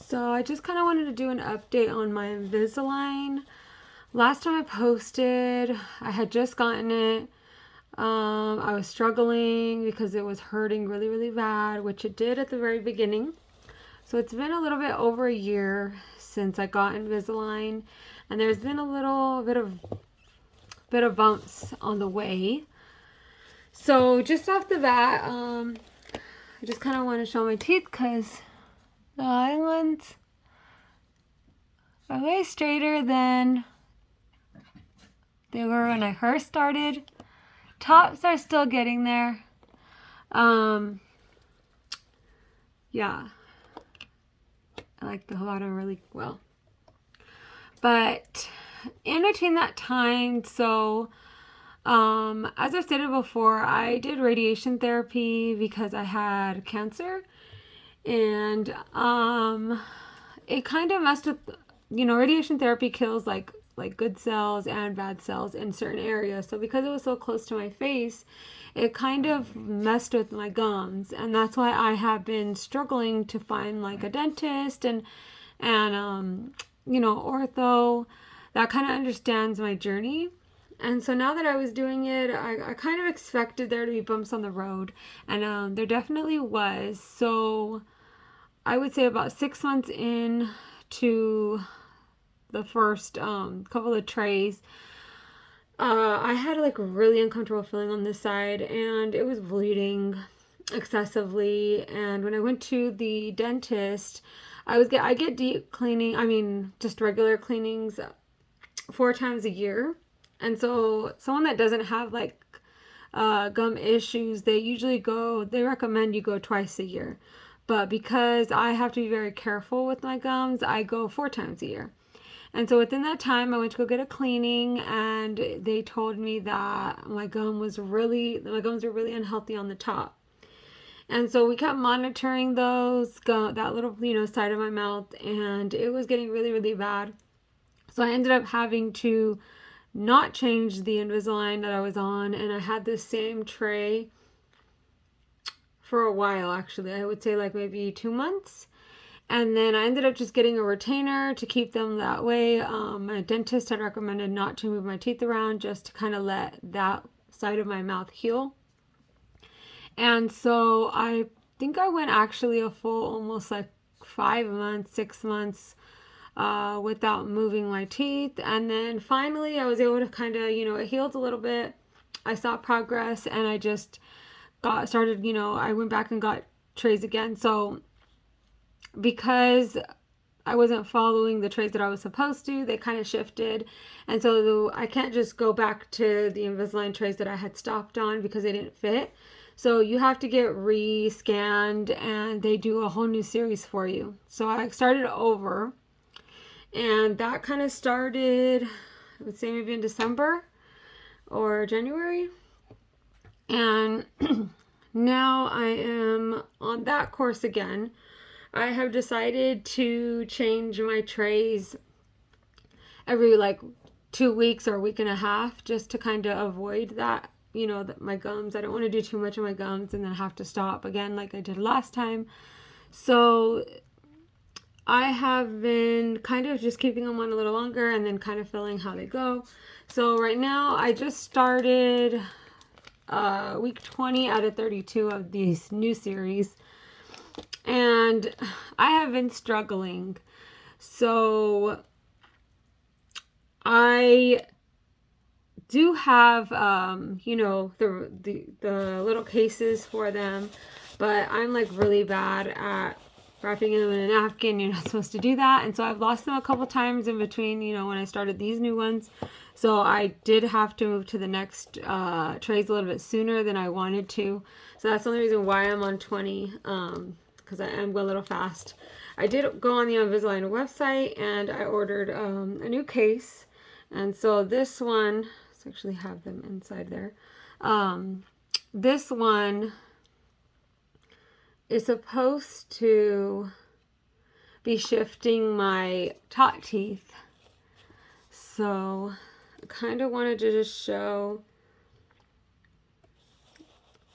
So I just kind of wanted to do an update on my Invisalign. Last time I posted, I had just gotten it. I was struggling because it was hurting really, really bad, which it did at the very beginning. So it's been a little bit over a year since I got Invisalign, and there's been a little bit of bumps on the way. So just off the bat, I just kind of want to show my teeth because the islands are way straighter than they were when I first started. Tops are still getting there. Yeah, I like the bottom really well. But in between that time, so as I've stated before, I did radiation therapy because I had cancer, and it kind of messed with, radiation therapy kills like good cells and bad cells in certain areas. So because it was so close to my face, it kind of messed with my gums, and that's why I have been struggling to find like a dentist and ortho that kind of understands my journey. And so now that I was doing it, I kind of expected there to be bumps on the road, and there definitely was. So I would say about 6 months in to the first couple of trays, I had like a really uncomfortable feeling on this side, and it was bleeding excessively. And when I went to the dentist, I get deep cleaning, just regular cleanings 4 times a year. And so someone that doesn't have like gum issues, they recommend you go twice a year. But because I have to be very careful with my gums, I go 4 times a year. And so within that time, I went to go get a cleaning, and they told me that my gums were really unhealthy on the top. And so we kept monitoring that little, side of my mouth, and it was getting really, really bad. So I ended up having to not change the Invisalign that I was on, and I had this same tray for a while, actually. I would say like maybe 2 months. And then I ended up just getting a retainer to keep them that way. My dentist had recommended not to move my teeth around, just to kind of let that side of my mouth heal. And so I think I went actually a full almost like 5 months, 6 months without moving my teeth. And then finally I was able to kind of, it healed a little bit. I saw progress, and I just I went back and got trays again. So because I wasn't following the trays that I was supposed to, they kind of shifted. And so I can't just go back to the Invisalign trays that I had stopped on because they didn't fit. So you have to get re-scanned, and they do a whole new series for you. So I started over, and that kind of started, I would say maybe in December or January. And now I am on that course again. I have decided to change my trays every like 2 weeks or a week and a half, just to kind of avoid that, my gums. I don't want to do too much of my gums and then have to stop again like I did last time. So I have been kind of just keeping them on a little longer and then kind of feeling how they go. So right now I just started week 20 out of 32 of these new series. And I have been struggling. So I do have, the little cases for them, but I'm like really bad at wrapping them in a napkin. You're not supposed to do that. And so I've lost them a couple times in between, when I started these new ones. So I did have to move to the next trays a little bit sooner than I wanted to. So that's the only reason why I'm on 20. Because I am a little fast. I did go on the Invisalign website, and I ordered a new case. And so this one, let's actually have them inside there. This one is supposed to be shifting my top teeth. So I kind of wanted to just show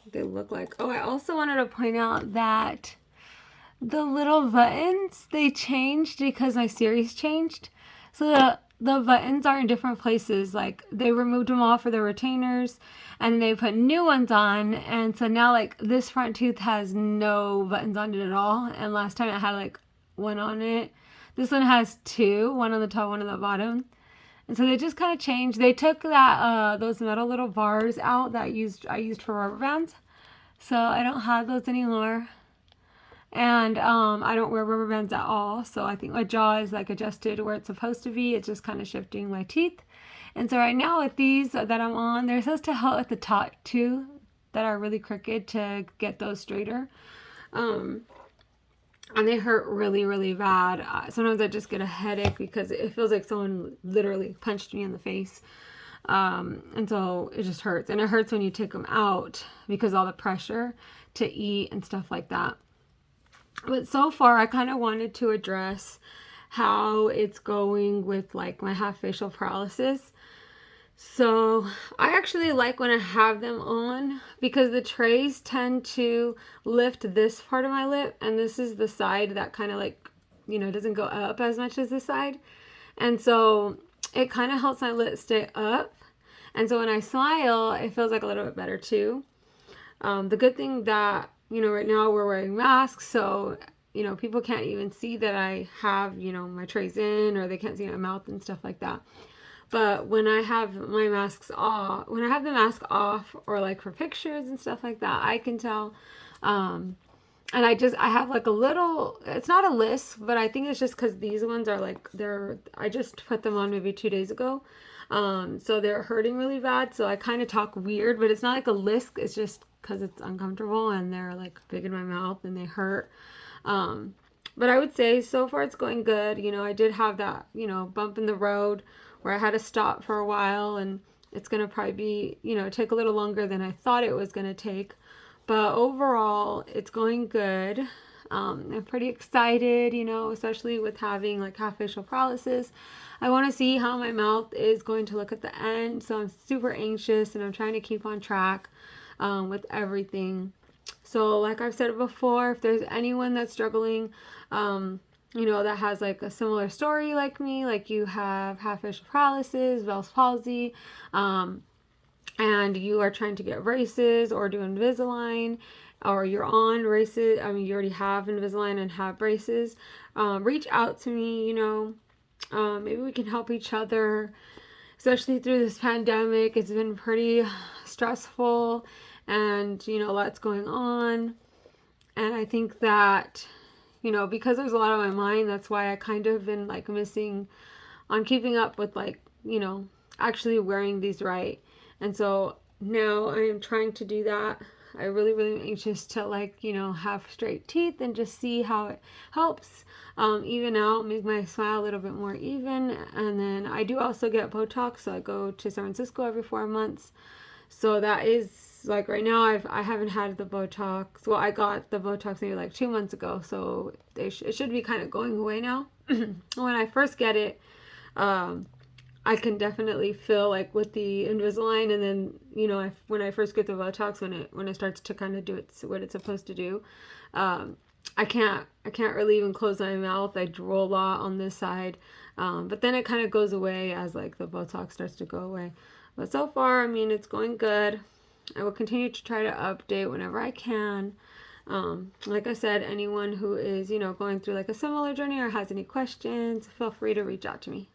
what they look like. Oh, I also wanted to point out that the little buttons, they changed because my series changed. So the buttons are in different places. Like they removed them all for the retainers and they put new ones on. And so now like this front tooth has no buttons on it at all. And last time it had like one on it. This one has two, one on the top, one on the bottom. And so they just kind of changed. They took that those metal little bars out that I used for rubber bands. So I don't have those anymore. And I don't wear rubber bands at all. So I think my jaw is like adjusted where it's supposed to be. It's just kind of shifting my teeth. And so right now with these that I'm on, they're supposed to help at the top too that are really crooked to get those straighter. And they hurt really, really bad. Sometimes I just get a headache because it feels like someone literally punched me in the face. And so it just hurts. And it hurts when you take them out because all the pressure to eat and stuff like that. But so far, I kind of wanted to address how it's going with like my half facial paralysis. So I actually like when I have them on because the trays tend to lift this part of my lip, and this is the side that kind of like, doesn't go up as much as this side. And so it kind of helps my lip stay up. And so when I smile, it feels like a little bit better too. The good thing that, right now we're wearing masks, so, people can't even see that I have, my trays in, or they can't see my mouth and stuff like that. But when I have my masks off, when I have the mask off, or like for pictures and stuff like that, I can tell. And I have like a little, it's not a lisp, but I think it's just because these ones are like, I just put them on maybe 2 days ago. So they're hurting really bad. So I kind of talk weird, but it's not like a lisp. It's just because it's uncomfortable and they're like big in my mouth and they hurt. But I would say so far it's going good. I did have that, bump in the road where I had to stop for a while, and it's going to probably be, take a little longer than I thought it was going to take. But overall, it's going good. I'm pretty excited, especially with having like half facial paralysis. I want to see how my mouth is going to look at the end. So I'm super anxious and I'm trying to keep on track with everything. So like I've said before, if there's anyone that's struggling, that has like a similar story like me, like you have half facial paralysis, Bell's palsy, and you are trying to get braces or do Invisalign, or you're on braces, you already have Invisalign and have braces, reach out to me, maybe we can help each other, especially through this pandemic. It's been pretty stressful and, lots going on. And I think that, because there's a lot on my mind, that's why I kind of been like missing on keeping up with like, actually wearing these right. And so now I am trying to do that. I really, really am anxious to like, have straight teeth and just see how it helps even out, make my smile a little bit more even. And then I do also get Botox. So I go to San Francisco every 4 months. So that is like right now I haven't had the Botox. Well, I got the Botox maybe like 2 months ago. So it should be kind of going away now. When I first get it, I can definitely feel like with the Invisalign, and then when I first get the Botox, when it starts to kind of do what it's supposed to do, I can't really even close my mouth. I drool a lot on this side, but then it kind of goes away as like the Botox starts to go away. But so far, it's going good. I will continue to try to update whenever I can. Like I said, anyone who is going through like a similar journey or has any questions, feel free to reach out to me.